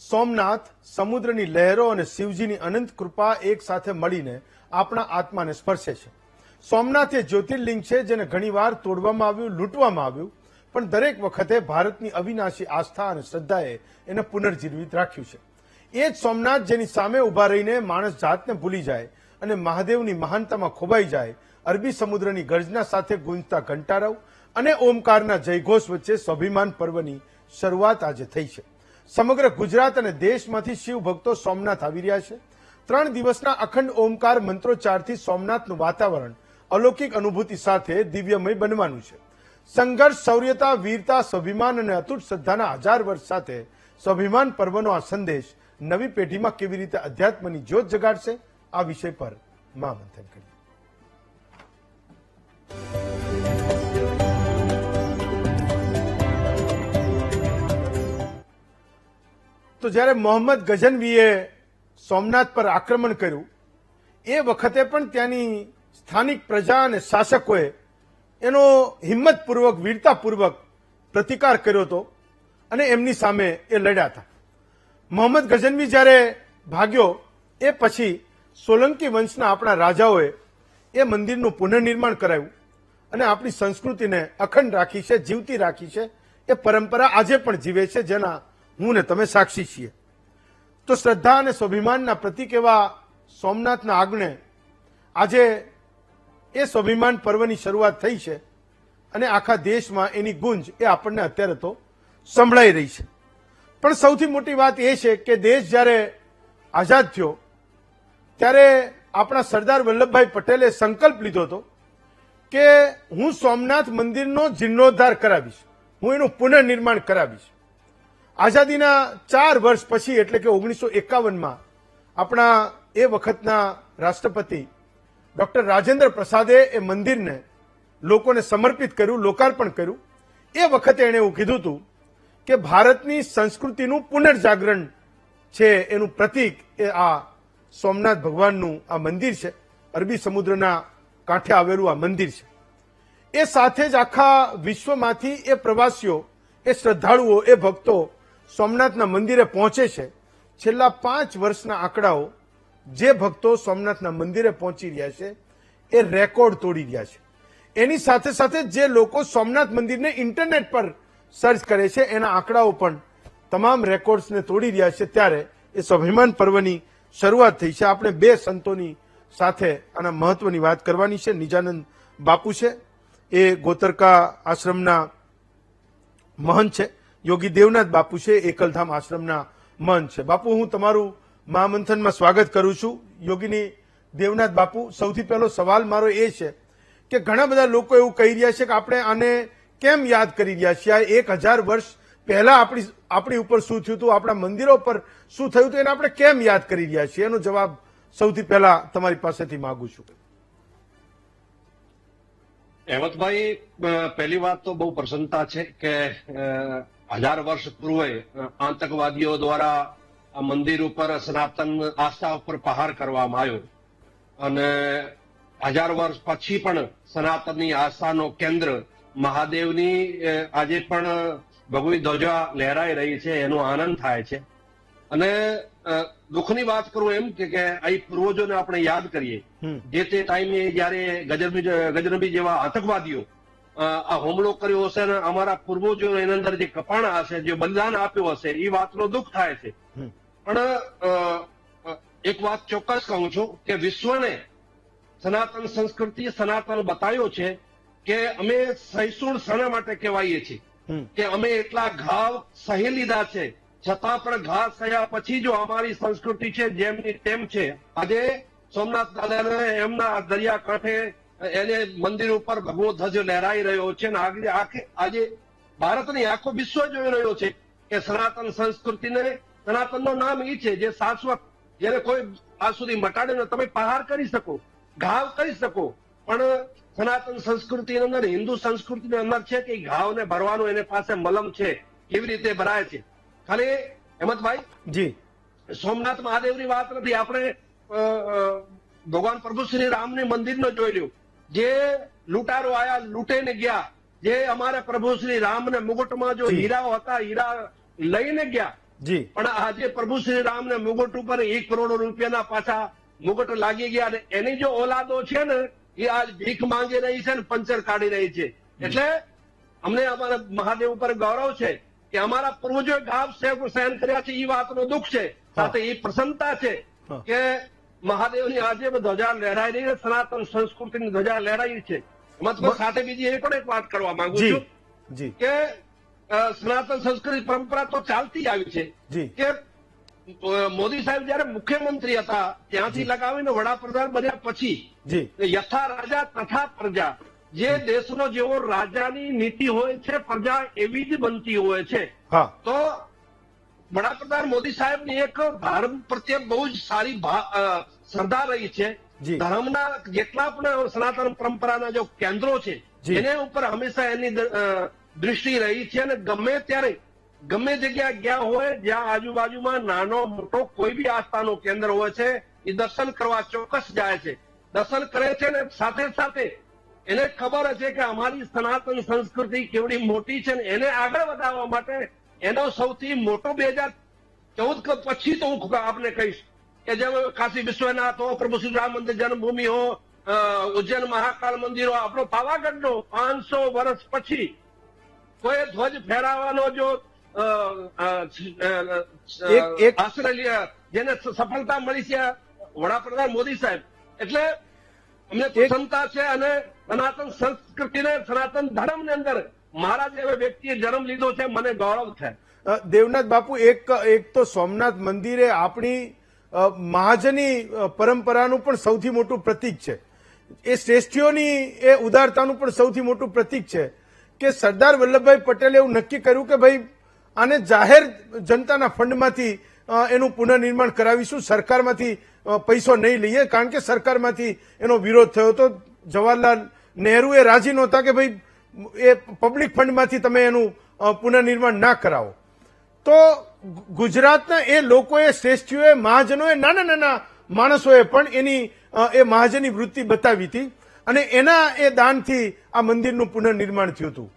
સોમનાથ, સમુદ્રની લહેરો અને શિવજીની અનંત કૃપા એક સાથે મળીને આપણા આત્માને સ્પર્શે છે. સોમનાથ એ જ્યોતિર્લિંગ છે જેને ઘણીવાર તોડવામાં આવ્યું, લૂંટવામાં આવ્યું, પણ દરેક વખતે ભારતની અવિનાશી આસ્થા અને શ્રદ્ધાએ એને પુનર્જીવિત રાખ્યું છે. એ જ સોમનાથ જેની સામે ઉભા રહીને માણસ જાતને ભૂલી જાય અને મહાદેવની મહાનતામાં ખોવાઈ જાય, અરબી સમુદ્રની ગર્જના સાથે ગુંજતા ઘંટારવ અને ઓમકારના જયઘોષ વચ્ચે સ્વાભિમાન પર્વની શરૂઆત આજે થઈ છે. સમગ્ર ગુજરાત અને દેશમાંથી શિવ ભક્તો સોમનાથ આવી રહ્યા છે. 3 દિવસના અખંડ ઓમકાર મંત્રોચ્ચારથી સોમનાથનું વાતાવરણ અલૌકિક અનુભૂતિ સાથે દિવ્યમય બનવાનું છે. સંઘર્ષ, શૌર્યતા, વીરતા, સ્વાભિમાન અને અતૂટ શ્રદ્ધાના 1000 વર્ષ સાથે સ્વાભિમાન પર્વનો આ સંદેશ નવી પેઢીમાં કેવી રીતે અધ્યાત્મની જ્યોત જગાડશે, આ વિષય પર મહામંથન કરીએ. તો જ્યારે મોહમ્મદ ગઝનવીએ સોમનાથ પર આક્રમણ કર્યું એ વખતે પણ ત્યાંની સ્થાનિક પ્રજા અને શાસકોએ એનો હિંમતપૂર્વક, વીરતાપૂર્વક પ્રતિકાર કર્યો હતો અને એમની સામે એ લડ્યા હતા. મોહમ્મદ ગઝનવી જ્યારે ભાગ્યો એ પછી સોલંકી વંશના આપણા રાજાઓએ એ મંદિરનું પુનર્નિર્માણ કરાવ્યું અને આપણી સંસ્કૃતિને અખંડ રાખી છે, જીવતી રાખી છે. એ પરંપરા આજે પણ જીવે છે, જેના હું ને તમે સાક્ષી છીએ. તો શ્રદ્ધા અને સ્વાભિમાનના પ્રતીક એવા સોમનાથના આંગણે આજે એ સ્વાભિમાન પર્વની શરૂઆત થઈ છે અને આખા દેશમાં એની ગુંજ એ આપણને અત્યારે તો સંભળાઈ રહી છે. પણ સૌથી મોટી વાત એ છે કે દેશ જ્યારે આઝાદ થયો ત્યારે આપણા સરદાર વલ્લભભાઈ પટેલે સંકલ્પ લીધો હતો કે હું સોમનાથ મંદિરનો જીર્ણોદ્ધાર કરાવીશ, હું એનું પુનર્નિર્માણ કરાવીશ. આઝાદીના 4 વર્ષ પછી એટલે કે 1951માં આપણા એ વખતના રાષ્ટ્રપતિ ડોક્ટર રાજેન્દ્ર પ્રસાદે એ મંદિરને લોકોને સમર્પિત કર્યું, લોકાર્પણ કર્યું. એ વખતે એણે એવું કીધું હતું કે ભારતની સંસ્કૃતિનું પુનર્જાગરણ છે એનું પ્રતીક એ આ સોમનાથ ભગવાનનું આ મંદિર છે. અરબી સમુદ્રના કાંઠે આવેલું આ મંદિર છે. એ સાથે જ આખા વિશ્વમાંથી એ પ્રવાસીઓ, એ શ્રદ્ધાળુઓ, એ ભક્તો સોમનાથના મંદિરે પહોંચે છે. છેલ્લા 5 વર્ષના આંકડાઓ જે ભક્તો સોમનાથના મંદિરે પહોંચી રહ્યા છે એ રેકોર્ડ તોડી રહ્યા છે. એની સાથે સાથે જે લોકો સોમનાથ મંદિરને ઇન્ટરનેટ પર સર્ચ કરે છે એના આંકડાઓ પણ તમામ રેકોર્ડ્સને તોડી રહ્યા છે. ત્યારે એ સ્વાભિમાન પર્વની શરૂઆત થઈ છે. આપણે 2 સંતોની સાથે આના મહત્વની વાત કરવાની છે. નિજાનંદ બાપુ છે, એ ગોતરકા આશ્રમના મહંત છે. યોગી દેવનાથ બાપુ છે, એકલધામ આશ્રમના મહંત છે. બાપુ, હું તમારું મહામંથનમાં સ્વાગત કરું છું. યોગીની દેવનાથ બાપુ, સૌથી પહેલો સવાલ મારો એ છે કે ઘણા બધા લોકો એવું કહી રહ્યા છે કે આપણે આને કેમ યાદ કરી રહ્યા છીએ? આ 1000 વર્ષ પહેલા આપણી ઉપર શું થયું હતું, આપણા મંદિરો પર શું થયું હતું, એને આપણે કેમ યાદ કરી રહ્યા છીએ? એનો જવાબ સૌથી પહેલા તમારી પાસેથી માંગુ છું. હેમંતભાઈ, પહેલી વાત તો બહુ પ્રસન્નતા છે કે 1000 વર્ષ પૂર્વે આતંકવાદીઓ દ્વારા આ મંદિર ઉપર સનાતન આસ્થા ઉપર પ્રહાર કરવામાં આવ્યો અને 1000 વર્ષ પછી પણ સનાતનની આસ્થાનો કેન્દ્ર મહાદેવની આજે પણ ભગવી ધ્વજા લહેરાઈ રહી છે. એનો આનંદ થાય છે. અને દુઃખની વાત કરું એમ કે અહીં પૂર્વજોને આપણે યાદ કરીએ. જે તે ટાઈમે જયારે ગજનબી જેવા આતંકવાદીઓ આ હુમલો કર્યો હશે અને અમારા પૂર્વજો એની અંદર જે કપાણા હશે, જે બલિદાન આપ્યું હશે, એ વાતનો દુઃખ થાય છે. પણ એક વાત ચોક્કસ કહું છું કે વિશ્વને સનાતન સંસ્કૃતિ, સનાતન બતાવ્યો છે કે અમે સહિષ્ણુ શા માટે કહેવાઈએ છીએ કે અમે એટલા ઘાવ સહી લીધા છે, છતાં પણ ઘા સહ્યા પછી જો અમારી સંસ્કૃતિ છે જેમની તેમ છે. આજે સોમનાથ દાદાને એમના દરિયા કાંઠે એને મંદિર ઉપર ભગવો ધ્વજ લહેરાઈ રહ્યો છે અને આજે ભારતની આખો વિશ્વ જોઈ રહ્યો છે કે સનાતન સંસ્કૃતિને, સનાતનનું નામ એ છે જે શાશ્વત, જેને કોઈ આજ સુધી મટાડે ન. તમે પ્રહાર કરી શકો, ઘાવ કરી શકો, પણ સનાતન સંસ્કૃતિની અંદર, હિન્દુ સંસ્કૃતિની અંદર છે કે ઘાવને ભરવાનું એને પાસે મલમ છે. કેવી રીતે ભરાય છે? ખાલી હેમંતભાઈ જી, સોમનાથ મહાદેવની વાત નથી. આપણે ભગવાન પ્રભુ શ્રી રામને મંદિરનો જોઈ લ્યો. જે લૂંટારો આયા, લૂંટીને ગયા, જે અમારા પ્રભુ શ્રી રામને મુગટમાં જો હીરાઓ હતા, હીરા લઈને ગયા, જી પણ આજે પ્રભુ શ્રી રામને મુગટ ઉપર 1 કરોડ રૂપિયાના પાછા મુગટ લાગી ગયા અને એની જો ઓલાદો છે ને એ આજ ભીખ માંગી રહી છે ને પંચર કાઢી રહી છે. એટલે અમને અમારા મહાદેવ ઉપર ગૌરવ છે કે અમારા પૂર્વજોએ ઘાવ સહન કર્યા છે, એ વાતનો દુઃખ છે, સાથે એ પ્રસન્નતા છે કે મહાદેવની આજે ધ્વજા લહેરાઈ રહી છે, સનાતન સંસ્કૃતિની ધ્વજા લહેરાઈ છે. એમાં સાથે બીજી એ પણ એક વાત કરવા માંગુ છું જી કે સનાતન સંસ્કૃતિ પરંપરા તો ચાલતી જ આવી છે જી કે મોદી સાહેબ જયારે મુખ્યમંત્રી હતા ત્યાંથી લગાવીને વડાપ્રધાન બન્યા પછી જી યથા રાજા તથા પ્રજા, જે દેશનો જેવો રાજાની નીતિ હોય છે પ્રજા એવી જ બનતી હોય છે. હા તો વડાપ્રધાન મોદી સાહેબની એક ધર્મ પ્રત્યે બહુ જ સારી શ્રદ્ધા રહી છે. જી. ધર્મના જેટલા પણ સનાતન પરંપરાના જો કેન્દ્રો છે જી. એને ઉપર હંમેશા એની દૃષ્ટિ રહી છે અને ગમે ત્યારે ગમે જગ્યા ગયા હોય જ્યાં આજુબાજુમાં નાનો મોટો કોઈ બી આસ્થાનું કેન્દ્ર હોય છે એ દર્શન કરવા ચોક્કસ જાય છે. દર્શન કરે છે ને સાથે સાથે એને ખબર છે કે અમારી સનાતન સંસ્કૃતિ કેવડી મોટી છે ને એને આગળ વધારવા માટે એનો સૌથી મોટો 2014 પછી તો હું આપને કહીશ કે જેમ કાશી વિશ્વનાથ હો, પ્રભુ શ્રી રામ મંદિર જન્મભૂમિ હો, ઉજ્જૈન મહાકાલ મંદિર હો, આપણો પાવાગઢનો 500 વર્ષ પછી કોઈ ધ્વજ ફેરાવાનો જો આશ્રય જેને સફળતા મળી છે વડાપ્રધાન મોદી સાહેબ, એટલે અમને પ્રસન્નતા છે અને સનાતન સંસ્કૃતિને સનાતન ધર્મની અંદર મારા જેવા વ્યક્તિએ જન્મ લીધો છે, મને ગૌરવ છે. દેવનાથ બાપુ, એક તો સોમનાથ મંદિરે આપણી મહાજની પરંપરાનું પણ સૌથી મોટું પ્રતીક છે, એ શ્રેષ્ઠીઓની એ ઉદારતાનું પણ સૌથી મોટું પ્રતીક છે કે સરદાર વલ્લભભાઈ પટેલે એવું નક્કી કર્યું કે ભાઈ આને જાહેર જનતાના ફંડમાંથી એનું પુનર્નિર્માણ કરાવીશું, સરકારમાંથી પૈસો નહીં લઈએ, કારણ કે સરકારમાંથી એનો વિરોધ થયો હતો. જવાહરલાલ નહેરુએ રાજી નહોતા કે ભાઈ એ પબ્લિક ફંડમાંથી તમે એનું પુનર્નિર્માણ ના કરાવો. તો ગુજરાતના એ લોકોએ, શ્રેષ્ઠીઓએ, મહાજનોએ, નાના નાના માણસોએ પણ એની એ મહાજની વૃત્તિ બતાવી હતી અને એના એ દાનથી આ મંદિરનું પુનર્નિર્માણ થયું હતું.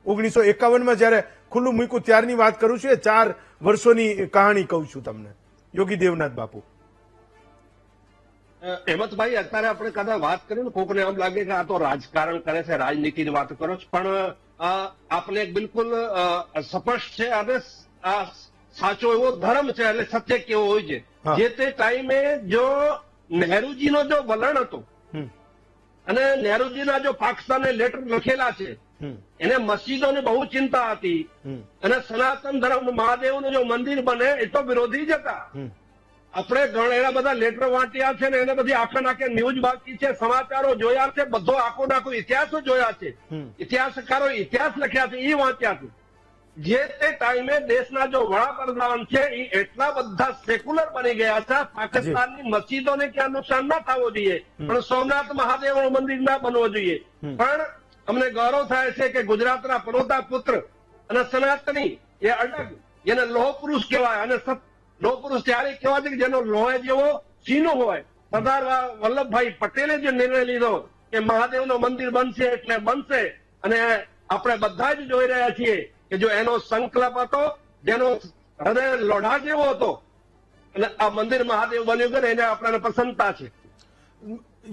1951માં જયારે ખુલ્લું મૂક્યું ત્યારની વાત કરું છું, એ 4 વર્ષોની કહાણી કહું છું તમને, યોગી દેવનાથ બાપુ. હેમંતભાઈ, અત્યારે આપણે કદાચ વાત કરીએ ને કોકને આમ લાગે કે આ તો રાજકારણ કરે છે, રાજનીતિની વાત કરો છો, પણ આપણે બિલકુલ સ્પષ્ટ છે અને આ સાચો એવો ધર્મ છે એટલે સત્ય કેવો હોય છે. જે તે ટાઈમે જો નહેરુજીનો જો વલણ હતો અને નહેરુજીના જો પાકિસ્તાને લેટર લખેલા છે, એને મસ્જિદોની બહુ ચિંતા હતી અને સનાતન ધર્મ મહાદેવનું જો મંદિર બને એ તો વિરોધી જ હતા. આપણે ઘણા એના બધા લેટર વાંચ્યા છે ને એને બધી આખા નાખે ન્યૂઝ બાકી છે, સમાચારો જોયા છે, બધો આખો નાખો ઇતિહાસો જોયા છે, ઇતિહાસકારો ઇતિહાસ લખ્યા છે, એ વાંચ્યા છે. જે તે ટાઈમે દેશના જો વડાપ્રધાન છે એ એટલા બધા સેક્યુલર બની ગયા છે, પાકિસ્તાનની મસ્જિદોને ક્યાં નુકસાન ના થવું જોઈએ, પણ સોમનાથ મહાદેવનું મંદિર ના બનવું જોઈએ. પણ અમને ગૌરવ થાય છે કે ગુજરાતના પનોતા પુત્ર અને સનાતની એ અડગ, જેને લોહ પુરુષ કહેવાય, અને લોહ પુરુષ ત્યારે કહેવાય છે કે જેનો લોહે જેવો સીનો હોય. સરદાર વલ્લભભાઈ પટેલે જે નિર્ણય લીધો કે મહાદેવનું મંદિર બનશે એટલે બનશે, અને આપણે બધા જ જોઈ રહ્યા છીએ કે જો એનો સંકલ્પ હતો, જેનો હૃદય લોઢા જેવો હતો, અને આ મંદિર મહાદેવ બન્યું કે એને આપણને પ્રસન્નતા છે.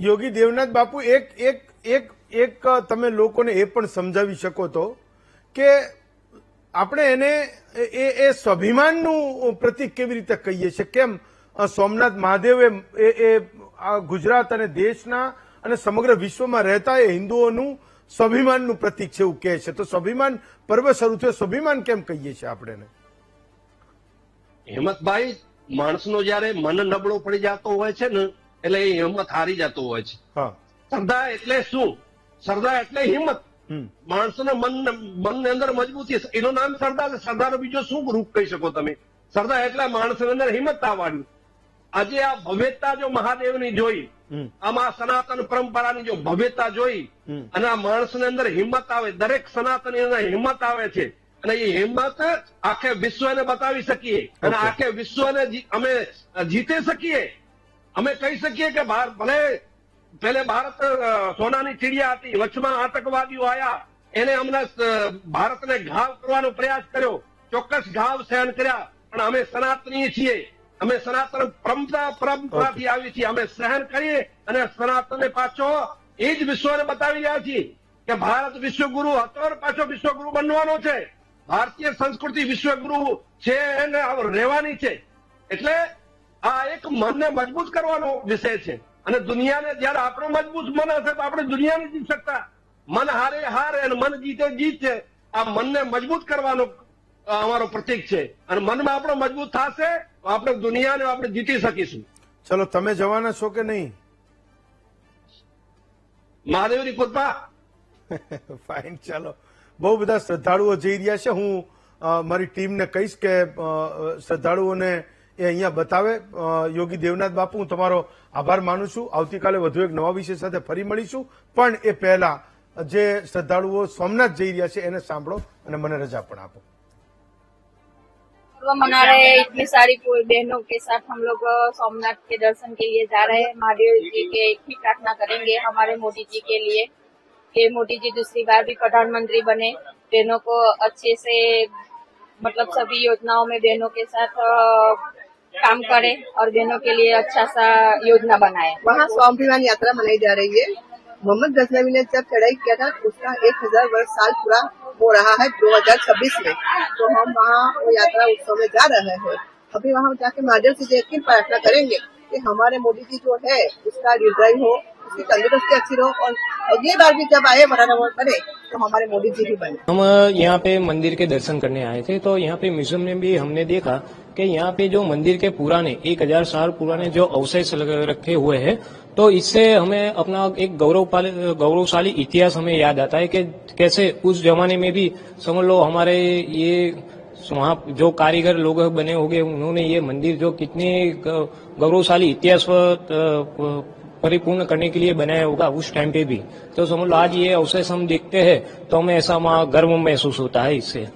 યોગી દેવનાથ બાપુ, એક તમે લોકોને એ પણ સમજાવી શકો તો કે આપણે એને એ સ્વાભિમાનનું પ્રતીક કેવી રીતે કહીએ છીએ? કેમ સોમનાથ મહાદેવ એ ગુજરાત અને દેશના અને સમગ્ર વિશ્વમાં રહેતા એ હિન્દુઓનું સ્વાભિમાનનું પ્રતીક છે એવું કહે છે, તો સ્વાભિમાન પર્વ શરૂ થયો, સ્વાભિમાન કેમ કહીએ છીએ આપણે? હેમંતભાઈ, માણસનો જયારે મન નબળો પડી જતો હોય છે ને એટલે એ હિંમત હારી જતો હોય છે. શ્રદ્ધા એટલે શું? શ્રદ્ધા એટલે હિંમત. માણસોને મનની અંદર મજબૂતી, એનું નામ શ્રદ્ધા છે. શ્રદ્ધાનો બીજો શું રૂપ કહી શકો તમે? શ્રદ્ધા એટલે માણસની અંદર હિંમત આવવાની. આજે આ ભવ્યતા જો મહાદેવની જોઈ, આમાં સનાતન પરંપરાની જો ભવ્યતા જોઈ અને આ માણસની અંદર હિંમત આવે, દરેક સનાતની અંદર હિંમત આવે છે, અને એ હિંમત આખે વિશ્વને બતાવી શકીએ અને આખે વિશ્વને અમે જીતી શકીએ. અમે કહી શકીએ કે ભલે પહેલે ભારત સોનાની ચીડિયા હતી, વચમાં આતંકવાદીઓ આવ્યા, એને હમણાં ભારતને ઘાવ કરવાનો પ્રયાસ કર્યો, ચોક્કસ ઘાવ સહન કર્યા, પણ અમે સનાતનીય છીએ, અમે સનાતન પરંપરાથી આવી છીએ, અમે સહન કરીએ અને સનાતનને પાછો એ જ વિશ્વને બતાવી રહ્યા છીએ કે ભારત વિશ્વગુરુ હતો અને પાછો વિશ્વગુરુ બનવાનો છે. ભારતીય સંસ્કૃતિ વિશ્વગુરુ છે અને રહેવાની છે. એટલે આ એક મનને મજબૂત કરવાનો વિષય છે અને દુનિયાને જયારે આપણું મજબૂત મન હશે તો આપણે દુનિયા નથી જીત શકતા. મન હારે હાર અને મન જીતે જીત છે. આ મનને મજબૂત કરવાનો અમારો પ્રતીક છે અને મનમાં આપણો મજબૂત થશે તો આપણે દુનિયાને આપણે જીતી શકીશું. ચલો, તમે જવાના છો કે નહીં? મહાદેવની કૃપા. ફાઇન, ચાલો. બહુ બધા શ્રદ્ધાળુઓ જઈ રહ્યા છે. હું મારી ટીમને કહીશ કે શ્રદ્ધાળુઓને એ અહીંયા બતાવે. યોગી દેવનાથ બાપુ, હું તમારો આભાર માનું છું. આવતીકાલે વધુ એક નવા વિષય સાથે ફરી મળીશું. પણ એ પહેલા જે શ્રદ્ધાળુઓ સોમનાથ જઈ રહ્યા છે એને સાંભળો અને મને રજા પણ આપો. पर्व मना रहे हैं, इतनी सारी बहनों के साथ हम लोग सोमनाथ के दर्शन के लिए जा रहे हैं। महादेव जी के एक ही प्रार्थना करेंगे हमारे मोदी जी के लिए कि मोदी जी दूसरी बार भी प्रधानमंत्री बने, बहनों को अच्छे से मतलब सभी योजनाओं में बहनों के साथ काम करे और बहनों के लिए अच्छा सा योजना बनाए। वहाँ स्वाभिमान यात्रा मनाई जा रही है। मोहम्मद गजनवी ने जब चढ़ाई किया था उसका 1000 वर्ष साल पूरा हो रहा है 2026 में, तो हम वहाँ वो यात्रा उत्सव में जा रहे हैं। अभी वहाँ जाके महादेव जी से एक ही प्रार्थना करेंगे कि हमारे मोदी जी जो है उसका दीर्घायु हो, उसकी तंदुरुस्ती अच्छी रहो और अगली बार भी जब आए बराबर करे तो हमारे मोदी जी भी बने। हम यहाँ पे मंदिर के दर्शन करने आए थे, तो यहाँ पे म्यूजियम में भी हमने देखा कि यहाँ पे जो मंदिर के पुराने 1000 साल पुराने जो अवशेष रखे हुए हैं, तो इससे हमें अपना एक गौरवशाली इतिहास हमें याद आता है कि कैसे उस जमाने में भी समझ लो हमारे ये वहाँ जो कारीगर लोग बने होंगे उन्होंने ये मंदिर जो कितने गौरवशाली इतिहास परिपूर्ण करने के लिए बनाया होगा उस टाइम पे भी। तो समझ लो आज ये अवशेष हम देखते हैं तो हमें ऐसा गर्व महसूस होता है इससे।